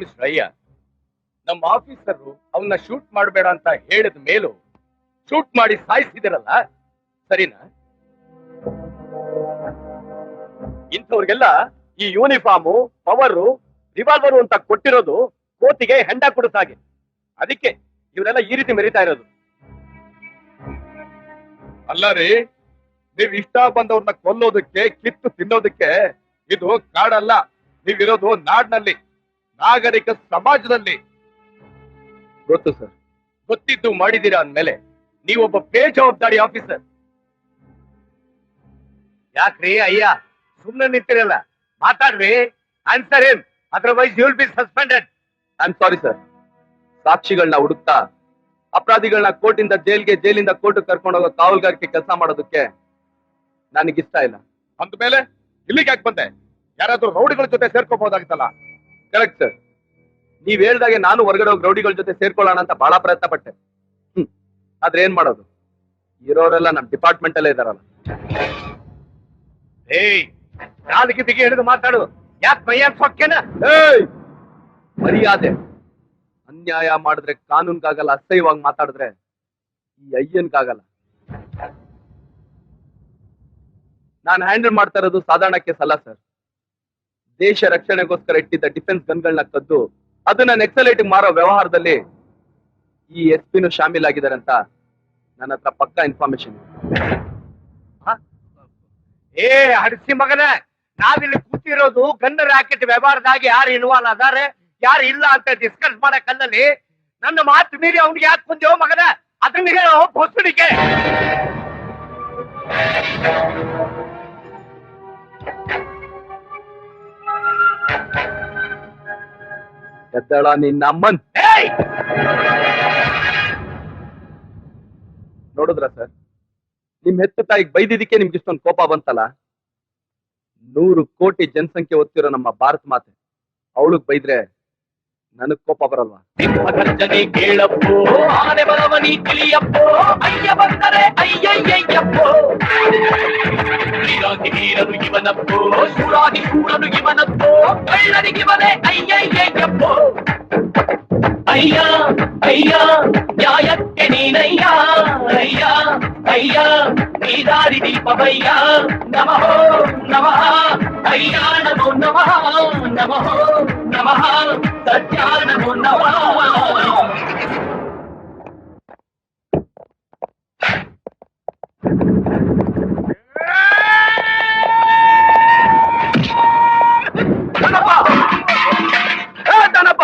Mister Ayya, ನಮ್ಮ officer ಅವನ್ನ shoot ಮಾಡಬೇಡ ಅಂತ ಹೇಳಿದ ಮೇಲೂ ಶೂಟ್ ಮಾಡಿ ಸಾಯಿಸಿದಿರಲ್ಲ, ಸರಿನಾ? ಇಂಥವ್ರಿಗೆಲ್ಲ ಈ ಯೂನಿಫಾರ್ಮು, ಪವರು, ರಿವಾಲ್ವರು ಅಂತ ಕೊಟ್ಟಿರೋದು ಕೋತಿಗೆ ಹೆಂಡ ಕುಡಿಸಾಗೆ. ಅದಕ್ಕೆ ಇವರೆಲ್ಲ ಈ ರೀತಿ ಮೆರಿತಾ ಇರೋದು. ಅಲ್ಲ ರೀ, ನೀವ್ ಇಷ್ಟ ಬಂದವ್ರನ್ನ ಕೊಲ್ಲೋದಕ್ಕೆ, ಕಿತ್ತು ತಿನ್ನೋದಕ್ಕೆ ಇದು ಕಾಡಲ್ಲ. ನೀವಿರೋದು ನಾಡಿನಲ್ಲಿ, ನಾಗರಿಕ ಸಮಾಜದಲ್ಲಿ. ಗೊತ್ತು ಸರ್, ಗೊತ್ತಿದ್ದು ಮಾಡಿದ್ದೀರಾ ಅಂದ್ಮೇಲೆ ನೀವೊಬ್ಬ ಬೇಜವಾಬ್ದಾರಿ ಆಫೀಸರ್. ಯಾಕ್ರಿ ಅಯ್ಯ ಸುಮ್ಮನೆ ನಿಂತಿರಲ್ಲ, ಮಾತಾಡ್ರಿ, ಆನ್ಸರ್ ಏನ್, otherwise you will be suspended. I am sorry sir. ಸಾಕ್ಷಿಗಳನ್ನ ಹುಡುಕ್ತಾ ಅಪರಾಧಿಗಳನ್ನ ಕೋರ್ಟಿಂದ ಜೈಲ್ಗೆ, ಜೈಲಿಂದ ಕೋರ್ಟ್ ಕರ್ಕೊಂಡು ಹೋಗೋ ಕಾವಲ್ಗಾರಿಕೆ ಕೆಲಸ ಮಾಡೋದಕ್ಕೆ ನನಗಿಷ್ಟ ಇಲ್ಲ. ಅಂದ್ಮೇಲೆ ಇಲ್ಲಿಗೆ ಯಾಕೆ ಬಂದೆ? ಯಾರಾದ್ರೂ ರೌಡಿಗಳ ಜೊತೆ ಸೇರ್ಕೋಬಹುದಾಗಿತ್ತಲ್ಲ. ಕರೆಕ್ಟ್ ಸರ್, ನೀವ್ ಹೇಳ್ದಾಗೆ ನಾನು ಹೊರಗಡೆ ಹೋಗಿ ರೌಡಿಗಳ ಜೊತೆ ಸೇರ್ಕೊಳ್ಳೋಣ ಅಂತ ಬಹಳ ಪ್ರಯತ್ನ ಪಟ್ಟೆ. ಆದ್ರೆ ಏನ್ ಮಾಡೋದು, ಇರೋರೆಲ್ಲ ನಮ್ ಡಿಪಾರ್ಟ್ಮೆಂಟ್ ಅಲ್ಲೇ ಇದಾರಲ್ಲ. ಏಯ್, ನಾಲ್ಕು ದಿಗೆ ಹಿಡಿದು ಮಾತಾಡು, ಯಾಕೆ ಮೈಯ ಸೊಕ್ಕೇನ? ಏಯ್, ಮರ್ಯಾದೆ. ಅನ್ಯಾಯ ಮಾಡಿದ್ರೆ ಕಾನೂನ್ಗಾಗಲ್ಲ, ಅಸಹ್ಯವಾಗಿ ಮಾತಾಡಿದ್ರೆ ಈ ಅಯ್ಯನ್ಗಾಗಲ್ಲ. ನಾನು ಹ್ಯಾಂಡಲ್ ಮಾಡ್ತಾ ಇರೋದು ಸಾಧಾರಣ ಕೇಸ್ ಅಲ್ಲ ಸರ್. ದೇಶ ರಕ್ಷಣೆಗೋಸ್ಕರ ಇಟ್ಟಿದ್ದ ಡಿಫೆನ್ಸ್ ಗನ್ಗಳನ್ನ ಕದ್ದು ಅದನ್ನ ನೆಕ್ಸಲೈಟ್ ಮಾರೋ ವ್ಯವಹಾರದಲ್ಲಿ ಈ SP ಶಾಮೀಲಾಗಿದ್ದಾರೆ ಅಂತ ನನ್ನ ಹತ್ರ ಪಕ್ಕಾ ಇನ್ಫಾರ್ಮೇಶನ್. ಏ ಹಡಿಸಿ ಮಗನ, ನಾವಿಲ್ಲಿ ಕೂತಿರೋದು ಗನ್ ರಾಕೆಟ್ ವ್ಯವಹಾರದಾಗಿ ಯಾರು ಇನ್ವಾಲ್ವ್ ಅದಾರೆ, ಯಾರು ಇಲ್ಲ ಅಂತ ಡಿಸ್ಕಸ್ ಮಾಡಕ್ಕಲ್ಲಲ್ಲಿ. ನನ್ನ ಮಾತು ಮೀರಿ ಅವ್ನಿಗೆ ಯಾಕೆ ಕುಂದೇವ್ ಮಗನ? ಅದನ್ನ ಹೇಳೋ ಹೊಸಡಿಕೆ. ಎದ್ದಳ ನಿನ್ನ ಅಮ್ಮನ್. ನೋಡಿದ್ರ ಸರ್, ನಿಮ್ ಹೆತ್ತ ತಾಯಿಗೆ ಬೈದಿದ್ದಕ್ಕೆ ನಿಮ್ಗೆ ಇಷ್ಟೊಂದು ಕೋಪ ಬಂತಲ್ಲ. 100 ಕೋಟಿ ಜನಸಂಖ್ಯೆ ಹೊತ್ತಿರೋ ನಮ್ಮ ಭಾರತ ಮಾತೆ, ಅವಳಿಗೆ ಬೈದ್ರೆ ನನಗ್ ಕೋಪ ಬರಲ್ವಾ? ಗರ್ಜನೆ ಕೇಳಪ್ಪೋ, ಆನೆ ಬರವನಿ ತಿಳಿಯಪ್ಪೋ, ಅಯ್ಯ ಬಂದರೆ ಅಯ್ಯಯ್ಯಯ್ಯಪ್ಪೋ. ನೀರನು ಇವನಪ್ಪೋ, ಶೂರಾಗಿ ಶೂರನು ಇವನಪ್ಪೋ, ಕಳ್ಳನಿಗಿವನೇ ಅಯ್ಯಯ್ಯಯ್ಯಪ್ಪೋ. ಅಯ್ಯ ಅಯ್ಯ ನ್ಯಾಯಕ್ಕೆ ನೀನಯ್ಯ, ಅಯ್ಯ ಅಯ್ಯ ನೀ ದಾರಿ ದೀಪವಯ್ಯ. ನಮಃ ನಮಃ ಅಯ್ಯ, ನಮೋ ನಮಃ ನಮಃ ನಮಃ ಸತ್ಯ ನಮೋ ನಮಃ. ದನಪ್ಪ,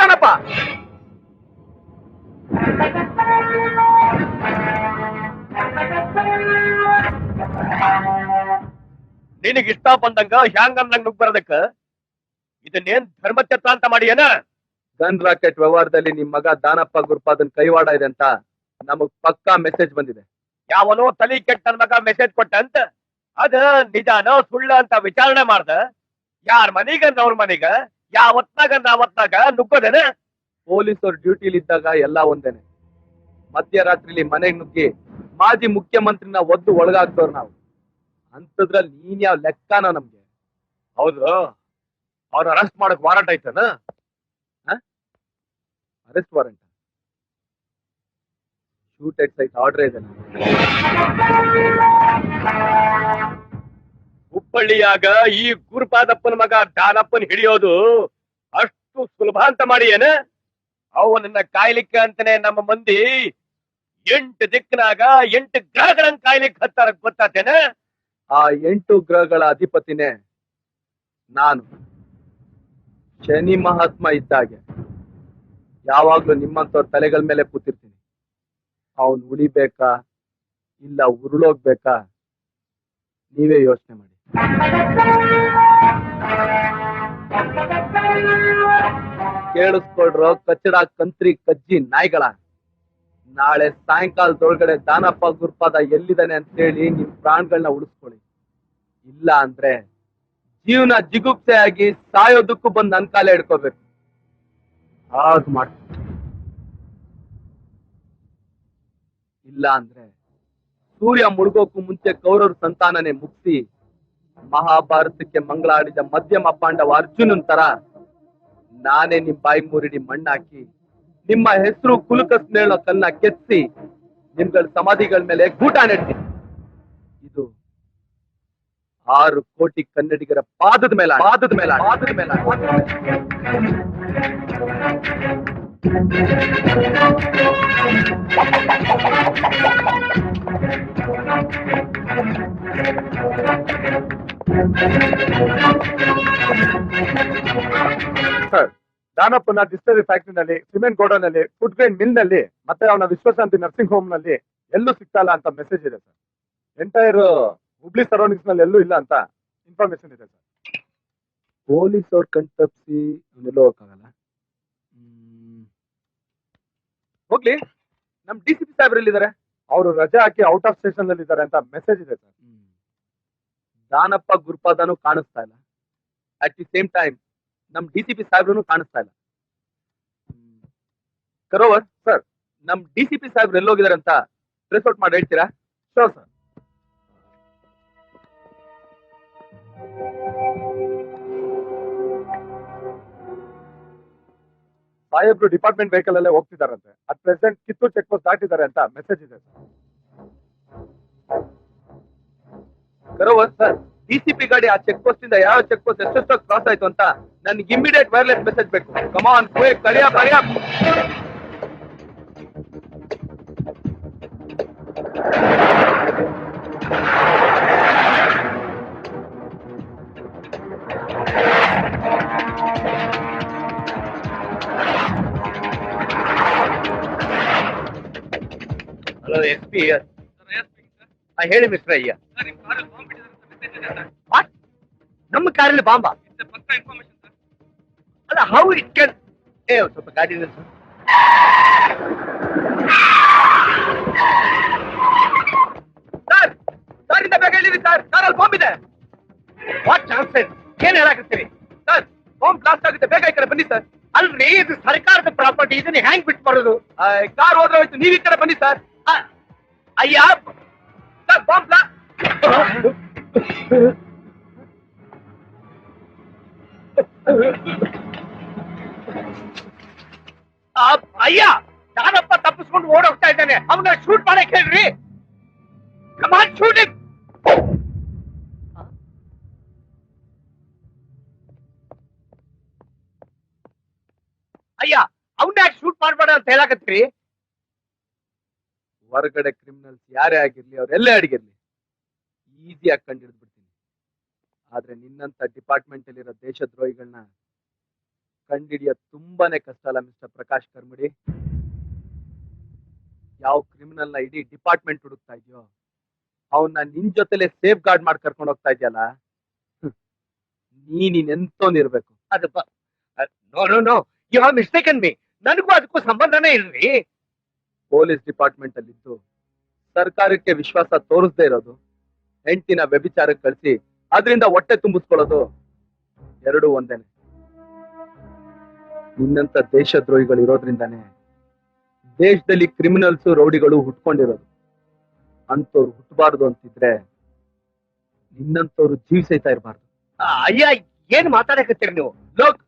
ದನಪ್ಪ, ನಿನಗಿಷ್ಟ ಬಂದಂಗ ಹ್ಯಾಂಗ ನಂಗ್ ನುಗ್ ಬರೋದಕ್ಕ ಇದನ್ನೇನ್ ಧರ್ಮಛತ್ರ ಅಂತ ಮಾಡಿ ಏನ? ಗನ್ ರಾಕೆಟ್ ವ್ಯವಹಾರದಲ್ಲಿ ನಿಮ್ ಮಗ ದಾನಪ್ಪ ಗುರುಪಾದನ್ ಕೈವಾಡ ಇದೆ ಅಂತ ನಮಗ್ ಪಕ್ಕಾ ಮೆಸೇಜ್ ಬಂದಿದೆ. ಯಾವನೋ ತಲಿ ಕೆಟ್ಟ ನನ್ ಮಗ ಮೆಸೇಜ್ ಕೊಟ್ಟ ಅಂತ ಅದ ನಿಜಾನ ಸುಳ್ಳ ಅಂತ ವಿಚಾರಣೆ ಮಾಡ್ದ. ಯಾರ ಮನಿಗಂದ ಅವ್ರ ಮನಿಗ, ಯಾವತ್ನಾಗಂದ ಅವತ್ನಾಗ ನುಗ್ಗೋದೇನ? ಪೊಲೀಸರು ಡ್ಯೂಟಿಲಿ ಇದ್ದಾಗ ಎಲ್ಲ ಒಂದೇನೆ. ಮಧ್ಯರಾತ್ರಿಲಿ ಮನೆಗ್ ನುಗ್ಗಿ ಮಾಜಿ ಮುಖ್ಯಮಂತ್ರಿನ ಒದ್ದು ಒಳಗಾಗ್ತವ್ರು ನಾವು. ಅಂತದ್ರಲ್ಲಿ ನೀನ್ ಯಾವ ಲೆಕ್ಕನೋ ನಮ್ಗೆ? ಹೌದು, ಅವ್ರ ಅರೆಸ್ಟ್ ಮಾಡಕ್ ವಾರಂಟ್ ಆಯ್ತನ? ಅರೆಸ್ಟ್ ವಾರಂಟ್, ಶೂಟ್ ಎಟ್ ಸೈಟ್ ಆರ್ಡರ್ ಇದೆ. ಹುಬ್ಬಳ್ಳಿಯಾಗ ಈ ಗುರುಪಾದಪ್ಪನ ಮಗ ದಾನಪ್ಪನ್ ಹಿಡಿಯೋದು ಅಷ್ಟು ಸುಲಭ ಅಂತ ಮಾಡಿ ಏನ? ಅವನನ್ನ ಕಾಯ್ಲಿಕ್ಕೆ ಅಂತಾನೆ ನಮ್ಮ ಮಂದಿ 8 ದಿಕ್ಕಿನಾಗ 8 ಗ್ರಹಗಳನ್ನ ಕಾಯ್ಲಿಕ್ಕೆ ಹತ್ತಾರ, ಗೊತ್ತಾತೇನೆ? ಆ 8 ಗ್ರಹಗಳ ಅಧಿಪತಿನೇ ನಾನು. ಶನಿ ಮಹಾತ್ಮ ಇದ್ದಾಗೆ ಯಾವಾಗ್ಲೂ ನಿಮ್ಮಂತವ್ರ ತಲೆಗಳ ಮೇಲೆ ಕೂತಿರ್ತೀನಿ. ಅವನ್ ಉಳಿಬೇಕಾ ಇಲ್ಲ ಉರುಳೋಗ್ಬೇಕಾ ನೀವೇ ಯೋಚನೆ ಮಾಡಿ. ಕೇಳಿಸ್ಕೊಳ್ರೋ ಕಚ್ಚಡ ಕಂತ್ರಿ ಕಜ್ಜಿ ನಾಯಿಗಳ, ನಾಳೆ ಸಾಯಂಕಾಲದೊಳಗಡೆ ದಾನಪ್ಪ ಗುರುಪಾದ ಎಲ್ಲಿದ್ದಾನೆ ಅಂತೇಳಿ ನಿಮ್ ಪ್ರಾಣಗಳನ್ನ ಉಳಿಸ್ಕೊಳ್ಳಿ. ಇಲ್ಲ ಅಂದ್ರೆ ಜೀವನ ಜಿಗುಪ್ಸೆ ಆಗಿ ಸಾಯೋದಕ್ಕೂ ಬಂದು ನನ್ ಕಾಲೇ ಹಿಡ್ಕೋಬೇಕು. ಹಾಗ್ ಮಾಡ್ತೀನಿ. ಇಲ್ಲ ಅಂದ್ರೆ ಸೂರ್ಯ ಮುಳುಗೋಕ್ಕೂ ಮುಂಚೆ ಕೌರವ್ರ ಸಂತಾನನೇ ಮುಗಿಸಿ ಮಹಾಭಾರತಕ್ಕೆ ಮಂಗಳ ಆಡಿದ ಮಧ್ಯಮ ಪಾಂಡವ ಅರ್ಜುನನ್ ತರ ನಾನೇ ನಿಮ್ ಬಾಯಿ ಮುರಿಡಿ ಮಣ್ಣಾಕಿ ನಿಮ್ಮ ಹೆಸರು ಕುಲುಕಸ್ನೇಳೋ ಕನ್ನ ಕೆತ್ತಿ ನಿಮ್ಗಳ ಸಮಾಧಿಗಳ ಮೇಲೆ ಗೂಟ ನೆಡ್ತೀನಿ. ಇದು 6 ಕೋಟಿ ಕನ್ನಡಿಗರ ಪಾದದ ಮೇಲೆ ಸರ್, ದಾನಪ್ಪನ ಡಿಸ್ಟರಿ ಫ್ಯಾಕ್ಟರಿನಲ್ಲಿ, ಸಿಮೆಂಟ್ ಗೋಡನ್ ನಲ್ಲಿ, ಫುಡ್ ಗ್ರೈನ್ ಮಿಲ್ ನಲ್ಲಿ, ಮತ್ತೆ ಅವನ ವಿಶ್ವಶಾಂತಿ ನರ್ಸಿಂಗ್ ಹೋಮ್ ನಲ್ಲಿ ಎಲ್ಲೂ ಸಿಗ್ತಾ ಇಲ್ಲ ಅಂತ ಮೆಸೇಜ್ ಇದೆ ಸರ್. ಎಂಟೈರ್ ಹುಬ್ಳಿ ಸರೌಂಡಿಂಗ್ಸ್ ನಲ್ಲಿ ಎಲ್ಲೂ ಇಲ್ಲ ಅಂತ ಇನ್ಫಾರ್ಮೇಶನ್ ಇದೆ ಸರ್. ಪೊಲೀಸ್ ಅವ್ರ ಕಣ್ ತಪ್ಪಿಸಿ ಎಲ್ಲೋ ಹೋಗಕ್ಕಾಗಲ್ಲ. ಹೋಗ್ಲಿ, ನಮ್ DCP ಸಾಹೇಬ್ರಲ್ಲಿದ್ದಾರೆ. ಅವರು ರಜೆ ಹಾಕಿ ಔಟ್ ಆಫ್ ಸ್ಟೇಷನ್ ಅಲ್ಲಿ ಇದ್ದಾರೆ ಅಂತ ಮೆಸೇಜ್ ಇದೆ ಸರ್. ದಾನಪ್ಪ ಗುರುಪಾದನು ಕಾಣಿಸ್ತಾ ಇಲ್ಲ. ಅಟ್ ದಿ ಸೇಮ್ ಟೈಮ್ ನಮ್ DCP ಸಾಹೇಬ್ರು ಕಾಣಿಸ್ತಾ ಇಲ್ಲ. ಕರೋವರ್ ಸರ್, ನಮ್ DCP ಸಾಹೇಬ್ರು ಎಲ್ಲೋಗಿದ್ದಾರೆ ಅಂತ ಟ್ರೇಸ್ ಔಟ್ ಮಾಡಿ ಹೇಳ್ತೀರಾ? Sure sir. ಸಾಹೇಬ್ರು ಡಿಪಾರ್ಟ್ಮೆಂಟ್ ವೆಹಿಕಲ್ ಅಲ್ಲೇ ಹೋಗ್ತಿದಾರಂತೆ. At present Kittur check post ದಾಟಿದ್ದಾರೆ ಅಂತ ಮೆಸೇಜ್ ಇದೆ ಸರ್. ಕರೋವರ್ ಸರ್, DCP ಗಾಡಿ ಆ ಚೆಕ್ ಪೋಸ್ಟ್ ಇಂದ ಯಾವ ಚೆಕ್ ಪೋಸ್ಟ್ ಎಷ್ಟೆಷ್ಟೋ ಕ್ರಾಸ್ ಆಯ್ತು ಅಂತ ನನ್ಗೆ ಇಮಿಡಿಯೇಟ್ ವೈರ್ಲೆಸ್ ಮೆಸೇಜ್ ಬೇಕು. Come on quick, Kariya. Hello SP. ಹೇಳಿ ಮಿಸ್ಟರ್ ಅಯ್ಯ. ನಮ್ಮ ಕಾರಲ್ಲಿ ಬಾಂಬಾ? ಅಲ್ಲ, ಹೌ ಇಟ್ ಕ್ಯಾನ್. ಸ್ವಲ್ಪ ಗಾಡಿ ಇದೆ ಸರ್. ಸರ್ ಇಂದ ಬೇಗ ಹೇಳಿರಿ ಸರ್, ಕಾರಲ್ಲಿ ಬಾಂಬ್ ಇದೆ. What chances? ಏನ್ ಹೇಳಾಕತ್ತೀರಿ ಸರ್? ಬಾಂಬ್ ಬ್ಲಾಸ್ಟ್ ಆಗುತ್ತೆ, ಬೇಗ ಈ ಕಡೆ ಬನ್ನಿ ಸರ್. ಅಲ್ರಿ, ಇದು ಸರ್ಕಾರದ ಪ್ರಾಪರ್ಟಿ, ಇದನ್ನ ಹ್ಯಾಂಗ್ ಬಿಟ್ ಮಾಡೋದು? ಕಾರ್ ಹೋದ್ರೆ ಹೋಯ್ತು, ನೀವ್ ಈ ಕಡೆ ಬನ್ನಿ ಸರ್. ಅಯ್ಯ ಸರ್, ಬಾಂಬ್ ಬ್ಲಾಸ್ಟ್. ಅಯ್ಯ, ನಾನಪ್ಪ ತಪ್ಪಿಸ್ಕೊಂಡು ಓಡೋಗ್ತಾ ಇದ್ದಾನೆ. ಅವನ್ನ ಶೂಟ್ ಮಾಡಕ್ ಹೇಳ್ರಿ. ಕಮಾನ್, ಶೂಟ್ ಇಟ್. ಅಯ್ಯ, ಅವನ್ನ ಯಾಕೆ ಶೂಟ್ ಮಾಡ್ಬೇಡ ಅಂತ ಹೇಳಾಕತ್ತೀರಿ? ಹೊರಗಡೆ ಕ್ರಿಮಿನಲ್ಸ್ ಯಾರೇ ಆಗಿರ್ಲಿ, ಅವ್ರೆಲ್ಲೇ ಅಡಿಗಿರ್ಲಿ, ಈಸಿಯಾಗಿ ಕಂಡಿಡಿದು ಬಿಡ್ತೀನಿ. ಆದ್ರೆ ನಿನ್ನಂತ ಡಿಪಾರ್ಟ್ಮೆಂಟ್ ಅಲ್ಲಿರೋ ದೇಶದ್ರೋಹಿಗಳನ್ನ ಕಂಡಿಡಿಯೋದು ತುಂಬಾನೇ ಕಷ್ಟ ಅಲ್ಲ ಮಿಸ್ಟರ್ ಪ್ರಕಾಶ್ ಕರ್ಮಡಿ? ಯಾವ ಕ್ರಿಮಿನಲ್ ನ ಇಡೀ ಡಿಪಾರ್ಟ್ಮೆಂಟ್ ಹುಡುಕ್ತಾ ಇದೆಯೋ ಅವನ್ನ ನಿನ್ ಜೊತೆಲೆ ಸೇಫ್ ಗಾರ್ಡ್ ಮಾಡಿ ಕರ್ಕೊಂಡು ಹೋಗ್ತಾ ಇದೆಯಲ್ಲ, ನೀನೆಂತೋನಿರ್ಬೇಕು. ಅದು no, you have mistaken me. ನನಗೂ ಅದಕ್ಕೂ ಸಂಬಂಧನೇ ಇಲ್ರಿ. ಪೊಲೀಸ್ ಡಿಪಾರ್ಟ್ಮೆಂಟ್ ಅಲ್ಲಿದ್ದು ಸರ್ಕಾರಕ್ಕೆ ವಿಶ್ವಾಸ ತೋರಿಸದೇ ಇರೋದು, ಹೆಂಡತಿನ ವ್ಯಭಿಚಾರಕ್ಕೆ ಕಳಿಸಿ ಅದರಿಂದ ಹೊಟ್ಟೆ ತುಂಬಿಸ್ಕೊಳ್ಳೋದು ಎರಡೂ ಒಂದೇನೆ. ನಿನ್ನಂತ ದೇಶದ್ರೋಹಿಗಳು ಇರೋದ್ರಿಂದಾನೆ ದೇಶದಲ್ಲಿ ಕ್ರಿಮಿನಲ್ಸ್, ರೌಡಿಗಳು ಹುಟ್ಕೊಂಡಿರೋದು. ಅಂತವ್ರು ಹುಟ್ಟಬಾರ್ದು ಅಂತಿದ್ರೆ ನಿನ್ನಂತವ್ರು ಜೀವಿಸೈತಾ ಇರಬಾರ್ದು. ಅಯ್ಯ, ಏನ್ ಮಾತಾಡಕತ್ತೀರಿ ನೀವು? ಲೋಕ್,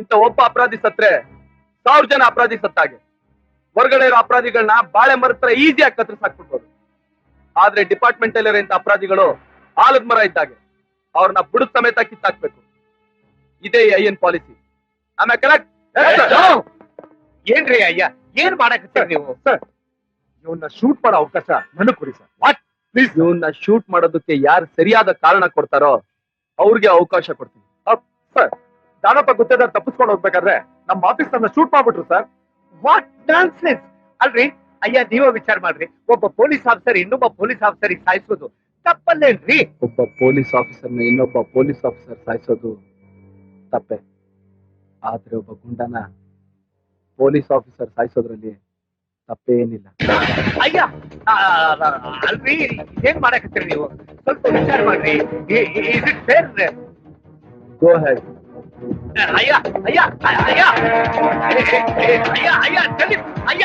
ಇಂತ ಒಬ್ಬ ಅಪರಾಧಿ ಸತ್ರೆ 1000 ಜನ ಅಪರಾಧಿ ಸತ್ತಾಗೆ. ಹೊರಗಡೆ ಇರೋ ಅಪರಾಧಿಗಳನ್ನ ಬಾಳೆ ಮರದ ತರ ಈಸಿಯಾಗಿ ಕತ್ತರಿಸಾಕ್ಬಿಡ್ಬೋದು. ಆದ್ರೆ ಡಿಪಾರ್ಟ್ಮೆಂಟ್ ಅಲ್ಲಿರೋ ಇಂಥ ಅಪರಾಧಿಗಳು ಆಲದ ಮರ ಇದ್ದಾಗೆ, ಅವ್ರನ್ನ ಬುಡದ ಸಮೇತ ಕಿತ್ತಾಕ್ಬೇಕು. ಇದೇ ಐಎನ್ ಪಾಲಿಸಿ. ಆಮೇಲೆ ಕರೆಕ್ಟ್? ಏನ್ರಿ ಅಯ್ಯ, ಏನ್ ಮಾಡಕತ್ತೀರಿ ನೀವು? ಸರ್, ಇವನ್ನ ಶೂಟ್ ಮಾಡೋ ಅವಕಾಶ ನನಗ್ ಕೊಡಿ ಸರ್. What please? ಇವನ್ನ ಶೂಟ್ ಮಾಡೋದಕ್ಕೆ ಯಾರು ಸರಿಯಾದ ಕಾರಣ ಕೊಡ್ತಾರೋ ಅವ್ರಿಗೆ ಅವಕಾಶ ಕೊಡ್ತೀನಿ. ಸರ್, ದಾನಪ್ಪ ಗುತ್ತೇದಾರ್ ತಪ್ಪಿಸ್ಕೊಂಡು ಹೋಗ್ಬೇಕಾದ್ರೆ ನಮ್ಮ ಆಫೀಸ್ ನನ್ನ ಶೂಟ್ ಮಾಡ್ಬಿಟ್ರು ಸರ್. What nonsense? ಅಲ್ರಿ ಅಯ್ಯ, ನೀವೇ ವಿಚಾರ ಮಾಡ್ರಿ. ಒಬ್ಬ ಪೊಲೀಸ್ ಆಫೀಸರ್ ಇನ್ನೊಬ್ಬ ಪೊಲೀಸ್ ಆಫೀಸರ್ ಸಾಯಿಸೋದು ತಪ್ಪಲ್ಲೇನ್ರಿ? ಒಬ್ಬ ಪೊಲೀಸ್ ಆಫೀಸರ್ನ ಇನ್ನೊಬ್ಬ ಪೊಲೀಸ್ ಆಫೀಸರ್ ಸಾಯಿಸೋದು ತಪ್ಪೆ. ಆದ್ರೆ ಒಬ್ಬ ಗುಂಡನ ಪೊಲೀಸ್ ಆಫೀಸರ್ ಸಾಯಿಸೋದ್ರಲ್ಲಿ ತಪ್ಪೇನಿಲ್ಲ. ಅಯ್ಯ ಅಲ್ರಿ ಏನ್ ಮಾಡಕತ್ತೀರಿ ನೀವು? ಸ್ವಲ್ಪ ವಿಚಾರ ಮಾಡ್ರಿ. Is it fair? Go head. ಅಯ್ಯ ಅಯ್ಯ ಅಯ್ಯ ಅಯ್ಯ ಅಯ್ಯ ಚಲಿ ಅಯ್ಯ